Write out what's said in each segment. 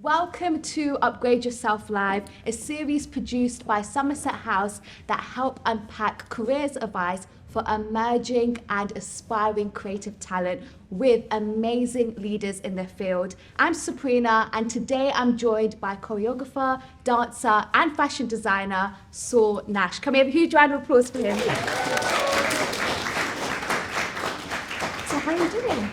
Welcome to Upgrade Yourself Live, a series produced by Somerset House that help unpack careers advice for emerging and aspiring creative talent with amazing leaders in their field. I'm Sabrina, and today I'm joined by choreographer, dancer, and fashion designer, Saul Nash. Can we have a huge round of applause for him? So how are you doing?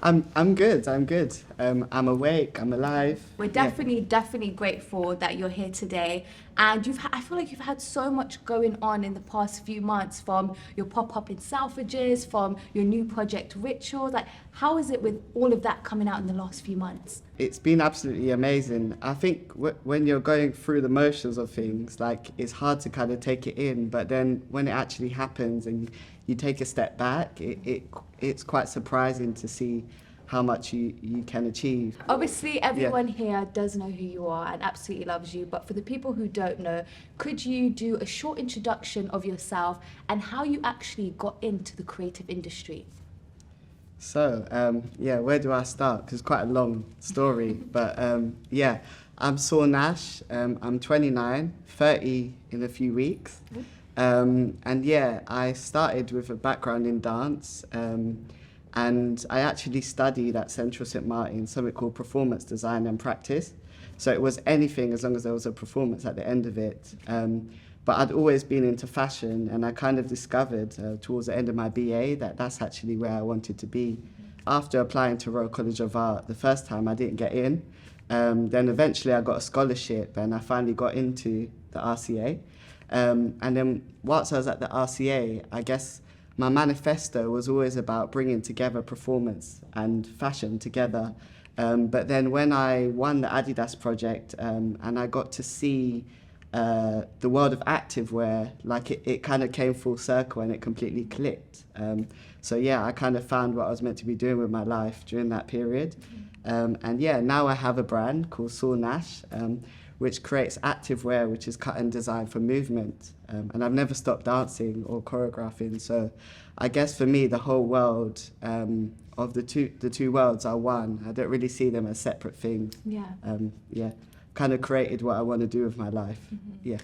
I'm good. I'm awake. I'm alive. We're definitely grateful that you're here today. And I feel like you've had so much going on in the past few months, from your pop-up in Selfridges, from your new project Rituals. Like, how is it with all of that coming out in the last few months? It's been absolutely amazing. I think when you're going through the motions of things, like, it's hard to kind of take it in. But then when it actually happens and you take a step back, it's quite surprising to see how much you can achieve. Obviously, everyone here does know who you are and absolutely loves you. But for the people who don't know, could you do a short introduction of yourself and how you actually got into the creative industry? So, where do I start? Because it's quite a long story. But I'm Saul Nash. I'm 29, 30 in a few weeks. I started with a background in dance. And I actually studied at Central St Martin something called performance design and practice. So it was anything as long as there was a performance at the end of it. But I'd always been into fashion, and I kind of discovered towards the end of my BA that that's actually where I wanted to be. After applying to Royal College of Art, the first time I didn't get in. Then eventually I got a scholarship and I finally got into the RCA. And then whilst I was at the RCA, I guess my manifesto was always about bringing together performance and fashion together. But then when I won the Adidas project and I got to see the world of activewear, like it kind of came full circle and it completely clicked. I kind of found what I was meant to be doing with my life during that period. Now I have a brand called Saul Nash, which creates activewear, which is cut and designed for movement. And I've never stopped dancing or choreographing. So I guess for me, the whole world of the two worlds are one. I don't really see them as separate things. Kind of created what I want to do with my life. Mm-hmm. Yeah.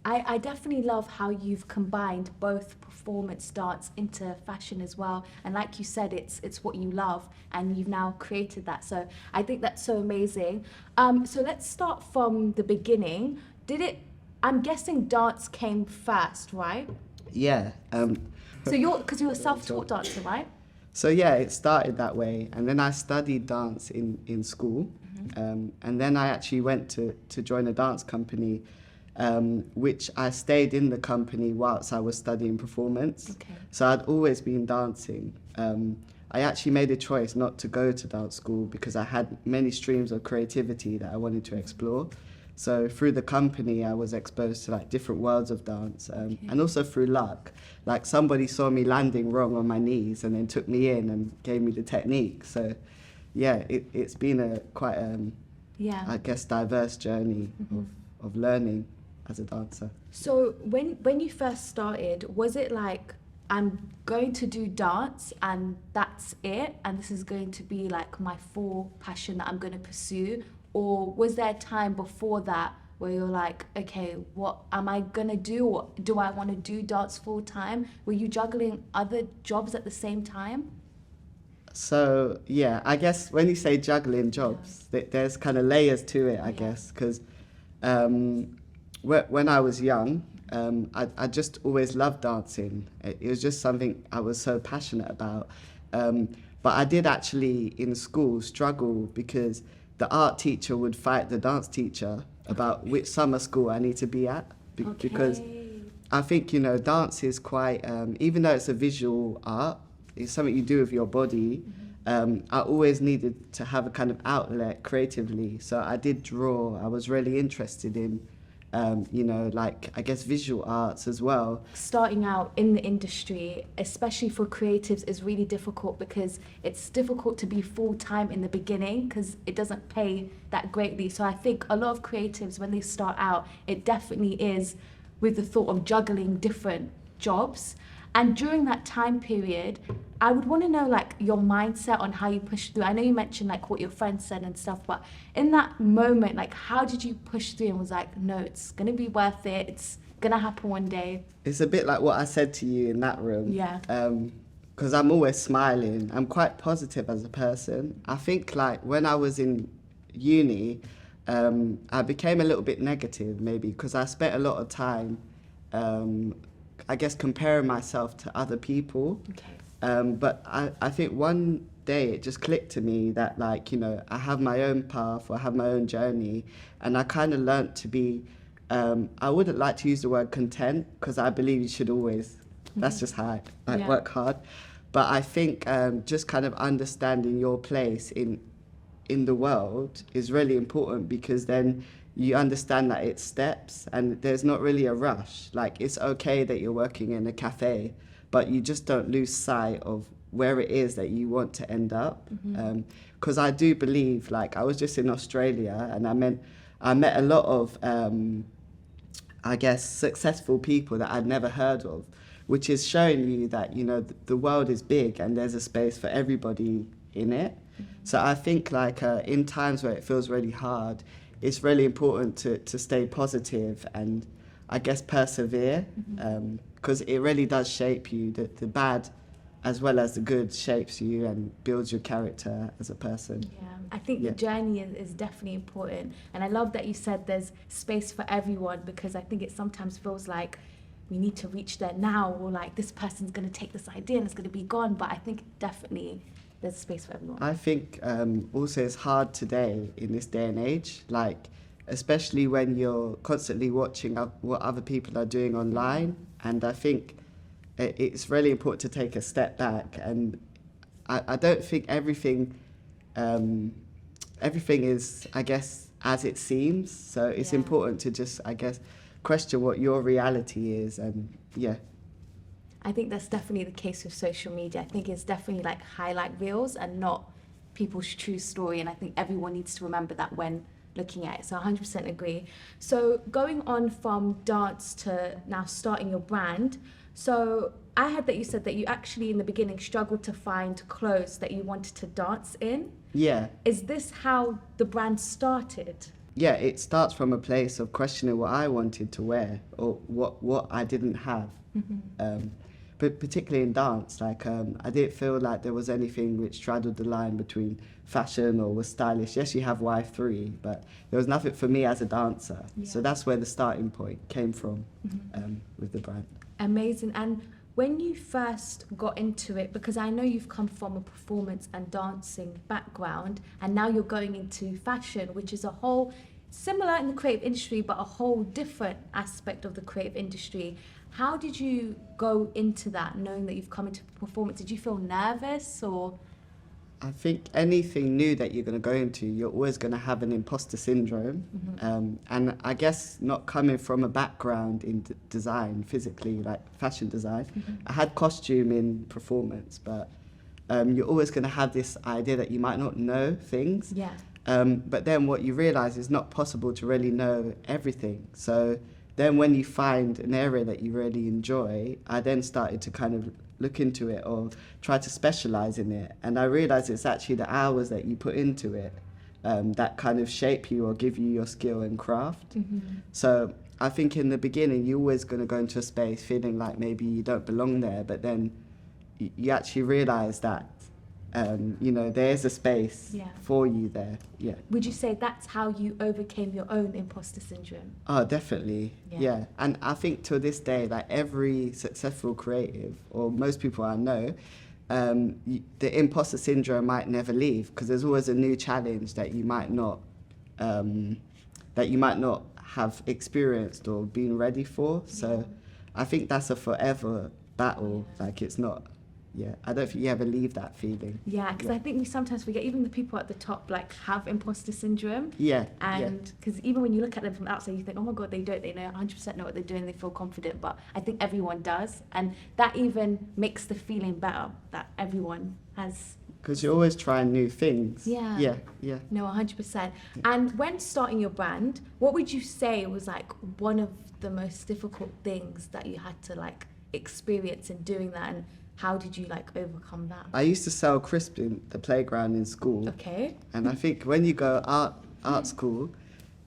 I definitely love how you've combined both performance dance into fashion as well. And like you said, it's what you love, and you've now created that. So I think that's so amazing. So let's start from the beginning. I'm guessing dance came first, right? Yeah. So you're a self-taught dancer, right? So yeah, it started that way. And then I studied dance in school. Mm-hmm. And then I actually went to join a dance company, which I stayed in the company whilst I was studying performance. Okay. So I'd always been dancing. I actually made a choice not to go to dance school because I had many streams of creativity that I wanted to explore. So through the company, I was exposed to like different worlds of dance, and also through luck. Like somebody saw me landing wrong on my knees and then took me in and gave me the technique. So yeah, it's been quite I guess, diverse journey of learning as a dancer. So when you first started, was it like, I'm going to do dance and that's it, and this is going to be like my full passion that I'm going to pursue? Or was there a time before that where you're like, okay, what am I going to do? Or do I want to do dance full time? Were you juggling other jobs at the same time? So yeah, I guess when you say juggling jobs, there's kind of layers to it, I guess, because when I was young, I just always loved dancing. It was just something I was so passionate about. But I did actually in school struggle because the art teacher would fight the dance teacher about which summer school I need to be at. Because I think, dance is quite, even though it's a visual art, it's something you do with your body. I always needed to have a kind of outlet creatively. So I did draw. I was really interested in I guess visual arts as well. Starting out in the industry, especially for creatives, is really difficult because it's difficult to be full-time in the beginning because it doesn't pay that greatly. So I think a lot of creatives, when they start out, it definitely is with the thought of juggling different jobs. And during that time period, I would want to know like your mindset on how you pushed through. I know you mentioned like what your friends said and stuff, but in that moment, like how did you push through and was like, no, it's gonna be worth it. It's gonna happen one day. It's a bit like what I said to you in that room. Yeah. Because I'm always smiling. I'm quite positive as a person. I think like when I was in uni, I became a little bit negative maybe because I spent a lot of time, I guess, comparing myself to other people. Okay. But I think one day it just clicked to me that like, you know, I have my own path, or I have my own journey, and I kind of learnt to be, I wouldn't like to use the word content because I believe you should always, that's just how I work hard. But I think just kind of understanding your place in the world is really important, because then you understand that it's steps and there's not really a rush. Like it's okay that you're working in a cafe, but you just don't lose sight of where it is that you want to end up. Because I do believe, like I was just in Australia and I met a lot of, I guess, successful people that I'd never heard of, which is showing you that, you know, the world is big and there's a space for everybody in it. So I think like in times where it feels really hard, it's really important to stay positive and I guess persevere, because it really does shape you. The bad as well as the good shapes you and builds your character as a person. Yeah, I think the journey is definitely important. And I love that you said there's space for everyone, because I think it sometimes feels like we need to reach there now, or like this person's going to take this idea and it's going to be gone. But I think definitely there's space for everyone. I think also it's hard today in this day and age, like especially when you're constantly watching what other people are doing online. And I think it's really important to take a step back. And I don't think everything is, I guess, as it seems. So it's important to just, I guess, question what your reality is. And I think that's definitely the case with social media. I think it's definitely like highlight reels and not people's true story. And I think everyone needs to remember that when looking at it. So 100% agree. So going on from dance to now starting your brand. So I heard that you said that you actually in the beginning struggled to find clothes that you wanted to dance in. Yeah. Is this how the brand started? Yeah, it starts from a place of questioning what I wanted to wear or what I didn't have. But particularly in dance, like I didn't feel like there was anything which straddled the line between fashion or was stylish. Yes, you have Y3, but there was nothing for me as a dancer. Yeah. So that's where the starting point came from with the brand. Amazing. And when you first got into it, because I know you've come from a performance and dancing background, and now you're going into fashion, which is a whole similar in the creative industry, but a whole different aspect of the creative industry. How did you go into that, knowing that you've come into performance? Did you feel nervous or? I think anything new that you're going to go into, you're always going to have an imposter syndrome. And I guess not coming from a background in design, physically, like fashion design, I had costume in performance, but you're always going to have this idea that you might not know things. Yeah. But then what you realise is not possible to really know everything. So then when you find an area that you really enjoy, I then started to kind of look into it or try to specialise in it. And I realised it's actually the hours that you put into it that kind of shape you or give you your skill and craft. So I think in the beginning, you're always going to go into a space feeling like maybe you don't belong there, but then you actually realise that you know, there's a space for you there. Yeah. Would you say that's how you overcame your own imposter syndrome? Oh, definitely. Yeah. And I think to this day, like every successful creative, or most people I know, the imposter syndrome might never leave, because there's always a new challenge that you might not have experienced or been ready for. So I think that's a forever battle. Like it's not. Yeah, I don't think you ever leave that feeling. Yeah, because I think we sometimes forget, even the people at the top like have imposter syndrome. Yeah. And because even when you look at them from outside, you think, oh my God, they don't. They know 100% know what they're doing. They feel confident. But I think everyone does. And that even makes the feeling better that everyone has. Because you're always trying new things. Yeah. No, 100%. And when starting your brand, what would you say was like one of the most difficult things that you had to like experience in doing that, and how did you like overcome that? I used to sell crisps in the playground in school. Okay. And I think when you go art school,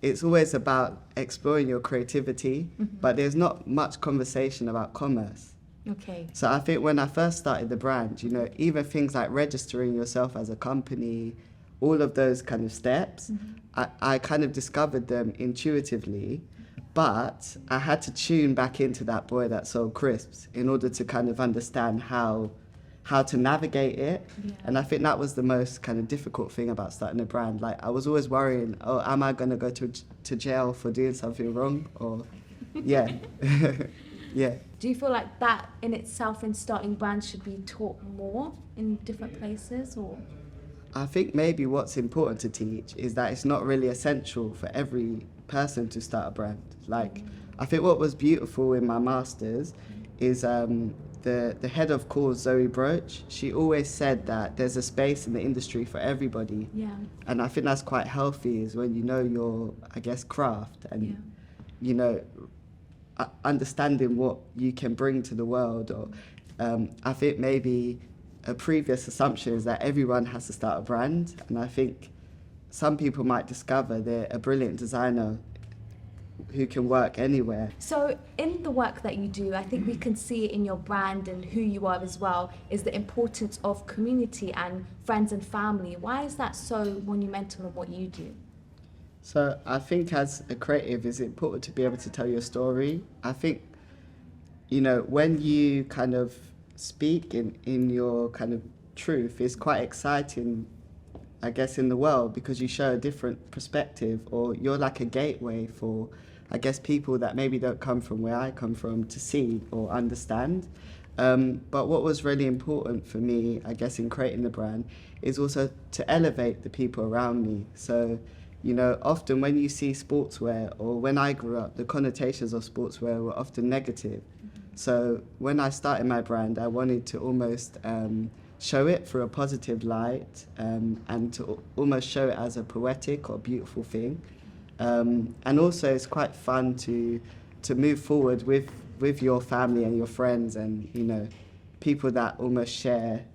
it's always about exploring your creativity, but there's not much conversation about commerce. Okay. So I think when I first started the brand, you know, even things like registering yourself as a company, all of those kind of steps, I kind of discovered them intuitively, but I had to tune back into that boy that sold crisps in order to kind of understand how to navigate it. Yeah. And I think that was the most kind of difficult thing about starting a brand. Like, I was always worrying, oh, am I going to go to jail for doing something wrong? Or, yeah. Yeah. Do you feel like that in itself in starting brands should be taught more in different places, or? I think maybe what's important to teach is that it's not really essential for every person to start a brand. Like, I think what was beautiful in my master's is the head of course, Zoe Broach, she always said that there's a space in the industry for everybody. Yeah. And I think that's quite healthy, is when you know your, I guess, craft and, you know, understanding what you can bring to the world. Or I think maybe a previous assumption is that everyone has to start a brand, and I think some people might discover they're a brilliant designer who can work anywhere. So in the work that you do, I think we can see in your brand and who you are as well, is the importance of community and friends and family. Why is that so monumental in what you do? So I think as a creative, it's important to be able to tell your story. I think, you know, when you kind of speak in your kind of truth, it's quite exciting, I guess, in the world, because you show a different perspective, or you're like a gateway for, I guess, people that maybe don't come from where I come from to see or understand. But what was really important for me, I guess, in creating the brand is also to elevate the people around me. So, you know, often when you see sportswear, or when I grew up, the connotations of sportswear were often negative. So when I started my brand, I wanted to almost show it through a positive light, and to almost show it as a poetic or beautiful thing. And also it's quite fun to move forward with your family and your friends, and, you know, people that almost share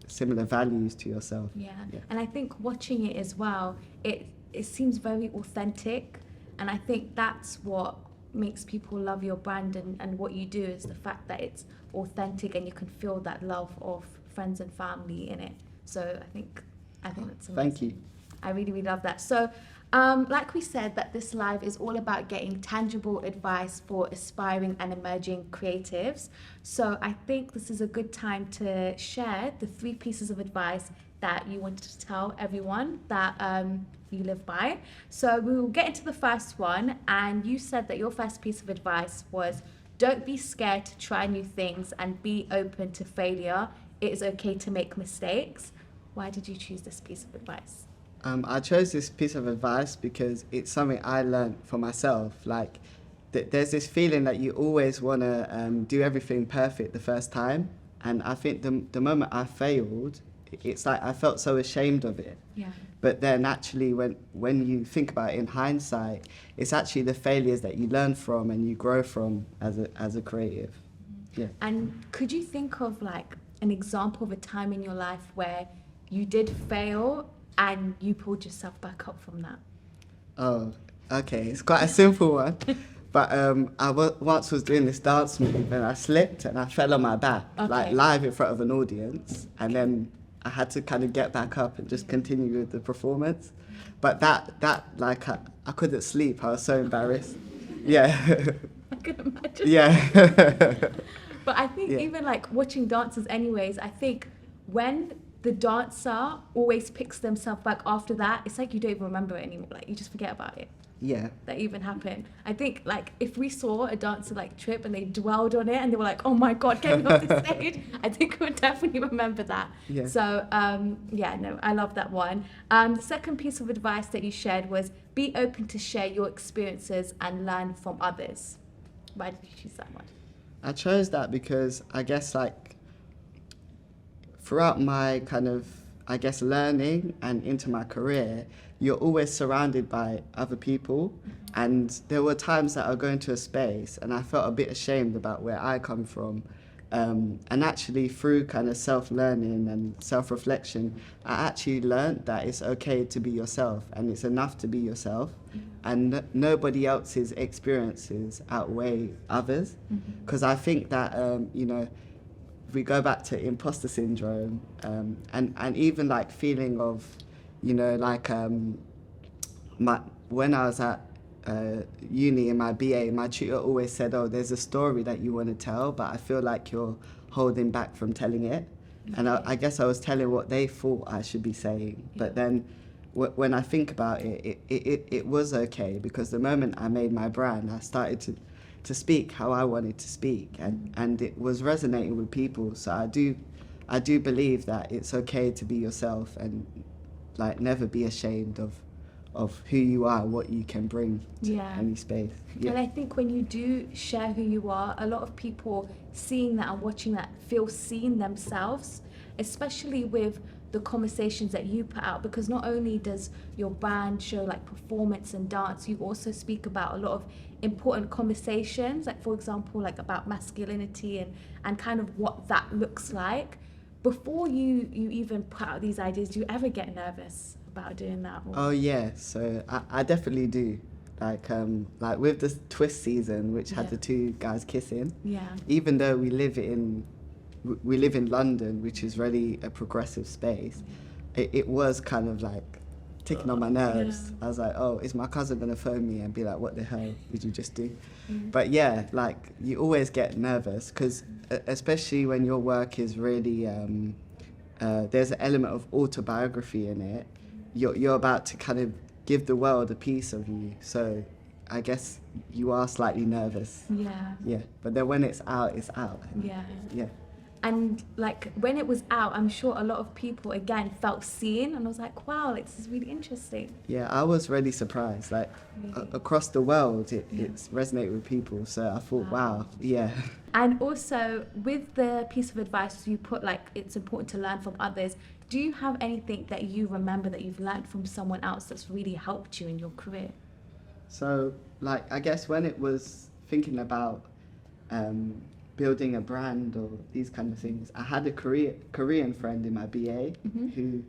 similar values to yourself. Yeah. And I think watching it as well, it seems very authentic, and I think that's what makes people love your brand and what you do, is the fact that it's authentic and you can feel that love of friends and family in it. So I think that's amazing. Thank you. I really, really love that. So like we said, that this live is all about getting tangible advice for aspiring and emerging creatives. So I think this is a good time to share the 3 pieces of advice that you wanted to tell everyone that you live by. So we will get into the first one, and you said that your first piece of advice was, don't be scared to try new things and be open to failure. It is okay to make mistakes. Why did you choose this piece of advice? I chose this piece of advice because it's something I learned for myself. Like, there's this feeling that you always want to do everything perfect the first time. And I think the moment I failed, it's like I felt so ashamed of it. Yeah. But then actually when you think about it in hindsight, it's actually the failures that you learn from and you grow from as a creative. Yeah. And could you think of like an example of a time in your life where you did fail and you pulled yourself back up from that? Oh, okay. It's quite a simple one. But I once was doing this dance move and I slipped and I fell on my back, like live in front of an audience. And then I had to kind of get back up and just continue with the performance. But that like, I couldn't sleep. I was so embarrassed. Yeah. I can imagine. Yeah. But I think even like watching dancers anyways, I think when the dancer always picks themselves back after that, it's like you don't even remember it anymore. Like, you just forget about it. Yeah. That even happened. I think like if we saw a dancer like trip and they dwelled on it and they were like, oh my God, get me off the stage, I think we would definitely remember that. Yeah. So I love that one. The second piece of advice that you shared was, be open to share your experiences and learn from others. Why did you choose that one? I chose that because I guess like throughout my kind of I guess, learning and into my career, you're always surrounded by other people. And there were times that I go into a space and I felt a bit ashamed about where I come from. And actually through kind of self-learning and self-reflection, I actually learned that it's okay to be yourself and it's enough to be yourself. And nobody else's experiences outweigh others. Because I think that, you know, if we go back to imposter syndrome, and even like feeling of, you know, like when I was at uni in my BA, my tutor always said, oh, there's a story that you want to tell, but I feel like you're holding back from telling it. And I guess I was telling what they thought I should be saying. But then when I think about it, it was okay, because the moment I made my brand, I started to speak how I wanted to speak, and it was resonating with people. So I do believe that it's okay to be yourself and like never be ashamed of who you are, what you can bring to any space. And I think when you do share who you are, a lot of people seeing that and watching that feel seen themselves, especially with the conversations that you put out, because not only does your brand show like performance and dance, you also speak about a lot of important conversations, like for example, like about masculinity and kind of what that looks like. Before you even put out these ideas, do you ever get nervous about doing that? Oh yeah, so I definitely do. Like with the twist season, which had the two guys kissing. Yeah. Even though we live in London, which is really a progressive space, it was kind of like ticking on my nerves. I was like, oh, is my cousin gonna phone me and be like, what the hell did you just do? But yeah, like you always get nervous, because especially when your work is really there's an element of autobiography in it. You're about to kind of give the world a piece of you, so I guess you are slightly nervous. Yeah, but then when it's out, it's out. Yeah. And like when it was out, I'm sure a lot of people again felt seen, and I was like, wow, like this is really interesting. Yeah, I was really surprised. Like across the world, it's resonated with people. So I thought, wow, yeah. And also with the piece of advice you put, like it's important to learn from others. Do you have anything that you remember that you've learned from someone else that's really helped you in your career? So like I guess when it was thinking about building a brand or these kind of things, I had a Korean friend in my BA who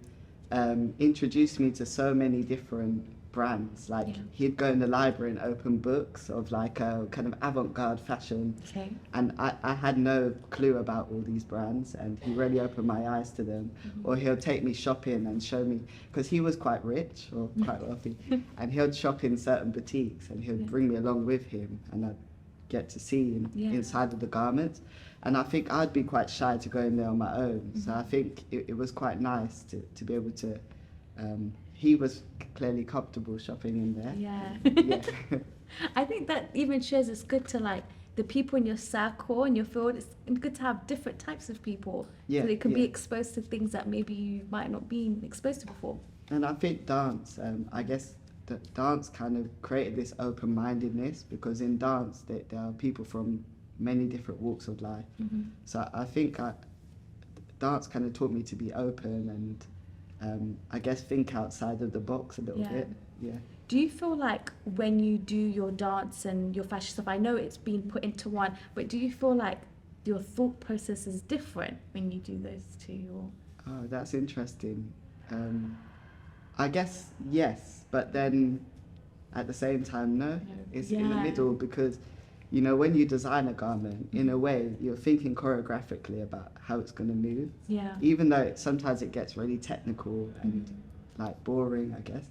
introduced me to so many different brands. Like he'd go in the library and open books of like a kind of avant-garde fashion, and I had no clue about all these brands, and he really opened my eyes to them. Or he'll take me shopping and show me, because he was quite rich or quite wealthy, and he'll shop in certain boutiques and he'll bring me along with him, and I'd get to see inside of the garments. And I think I'd be quite shy to go in there on my own. So I think it was quite nice to be able to, he was clearly comfortable shopping in there. Yeah. I think that even shows it's good to like the people in your circle and your field. It's good to have different types of people, so they can be exposed to things that maybe you might not be exposed to before. And I think dance, I guess that dance kind of created this open-mindedness, because in dance there are people from many different walks of life. So I think dance kind of taught me to be open and I guess think outside of the box a little bit. Do you feel like when you do your dance and your fashion stuff, I know it's been put into one, but do you feel like your thought process is different when you do those two? Or? Oh, that's interesting. I guess yes, but then at the same time, no. It's in the middle, because, you know, when you design a garment, in a way, you're thinking choreographically about how it's going to move. Even though sometimes it gets really technical and like boring, I guess,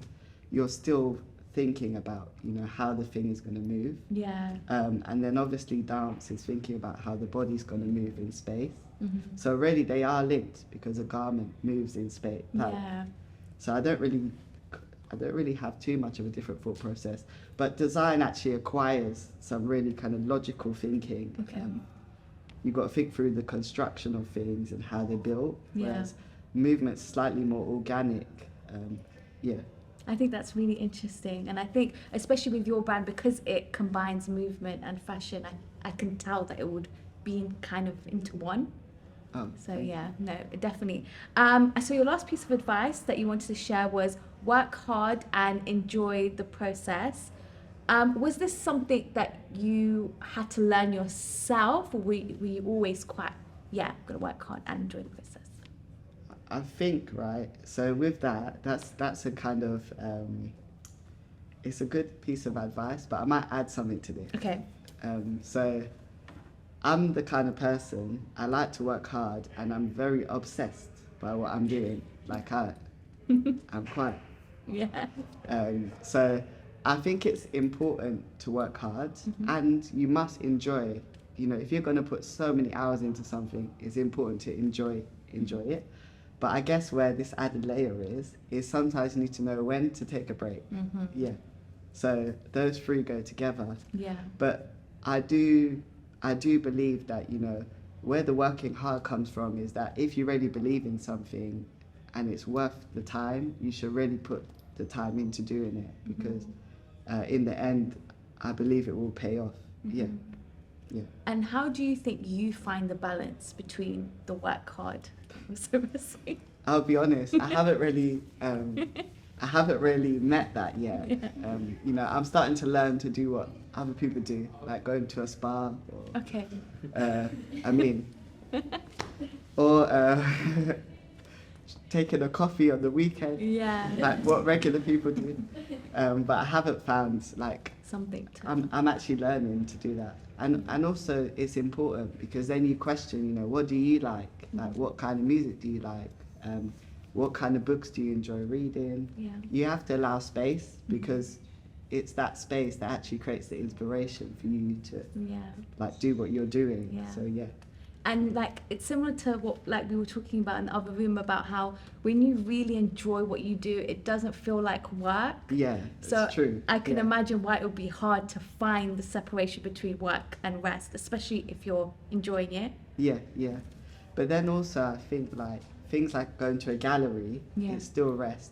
you're still thinking about, you know, how the thing is going to move. And then obviously dance is thinking about how the body's going to move in space. So really they are linked, because a garment moves in space. So I don't really have too much of a different thought process, but design actually acquires some really kind of logical thinking. You've got to think through the construction of things and how they're built, whereas movement's slightly more organic. I think that's really interesting, and I think especially with your brand, because it combines movement and fashion, I can tell that it would be kind of into one. So yeah, no, definitely. So your last piece of advice that you wanted to share was work hard and enjoy the process. Was this something that you had to learn yourself, or were you always quite, gonna work hard and enjoy the process? I think, right, so with that's a kind of, it's a good piece of advice, but I might add something to this. Okay. So I'm the kind of person, I like to work hard, and I'm very obsessed by what I'm doing. Like I'm quite. Yeah. So I think it's important to work hard, and you must enjoy. You know, if you're going to put so many hours into something, it's important to enjoy it. But I guess where this added layer is sometimes you need to know when to take a break. Yeah. So those three go together. Yeah. But I do believe that, you know, where the working hard comes from is that if you really believe in something and it's worth the time, you should really put the time into doing it, because in the end, I believe it will pay off. Yeah. And how do you think you find the balance between the work hard? I'll be honest, I haven't really met that yet. You know, I'm starting to learn to do what other people do, like going to a spa. Or, Okay. Or taking a coffee on the weekend. Yeah. Like what regular people do. But I haven't found like Something to. I'm actually learning to do that. And also it's important because then you question, you know, what do you like? Like what kind of music do you like? What kind of books do you enjoy reading? Yeah. You have to allow space, because it's that space that actually creates the inspiration for you to like do what you're doing. Yeah. So yeah. And like it's similar to what like we were talking about in the other room about how when you really enjoy what you do, it doesn't feel like work. Yeah, so it's true. I can imagine why it would be hard to find the separation between work and rest, especially if you're enjoying it. Yeah. But then also I think like things like going to a gallery, it's still rest.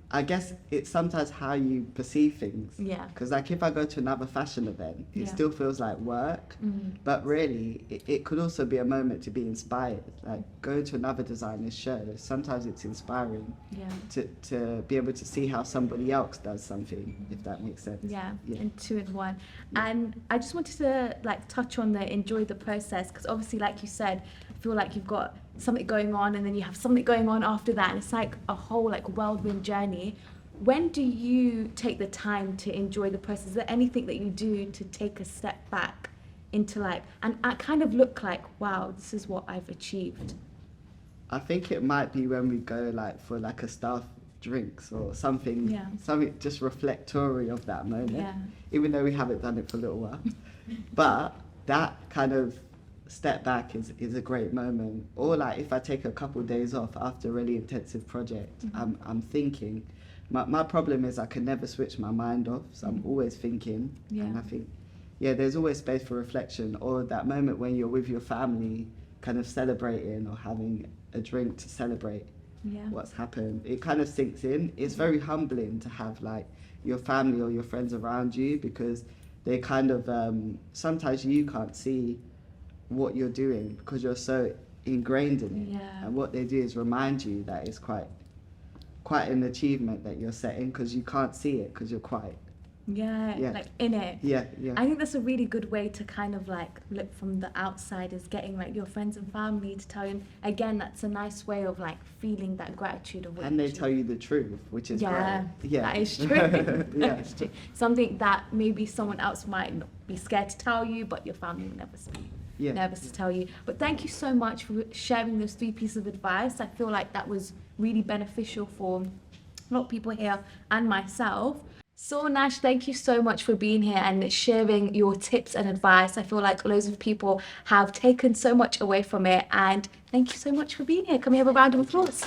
I guess it's sometimes how you perceive things. Yeah. Because like if I go to another fashion event, it still feels like work. But really, it could also be a moment to be inspired. Like going to another designer's show, sometimes it's inspiring to be able to see how somebody else does something, if that makes sense. Yeah. And two in one. And I just wanted to like touch on the enjoy the process, because obviously, like you said, I feel like you've got something going on and then you have something going on after that, and it's like a whole like whirlwind journey. When do you take the time to enjoy the process? Is there anything that you do to take a step back into like, and I kind of look like, wow, this is what I've achieved? I think it might be when we go like for like a staff drinks or something just reflectory of that moment, even though we haven't done it for a little while. But that kind of step back is a great moment. Or like if I take a couple of days off after a really intensive project, I'm thinking. My problem is I can never switch my mind off, so I'm always thinking. And I think, there's always space for reflection, or that moment when you're with your family kind of celebrating or having a drink to celebrate what's happened. It kind of sinks in. It's very humbling to have like your family or your friends around you, because they kind of, sometimes you can't see what you're doing because you're so ingrained in it. And what they do is remind you that it's quite an achievement that you're setting, because you can't see it because you're quite like in it. I think that's a really good way to kind of like look from the outside, is getting like your friends and family to tell you. Again, that's a nice way of like feeling that gratitude of what and they tell you the truth, which is great. That is true. That is true. Something that maybe someone else might not be scared to tell you, but your family will never speak. Nervous to tell you. But thank you so much for sharing those 3 pieces of advice. I feel like that was really beneficial for a lot of people here and myself. Saul Nash, thank you so much for being here and sharing your tips and advice. I feel like loads of people have taken so much away from it, and thank you so much for being here. Can we have a round of applause?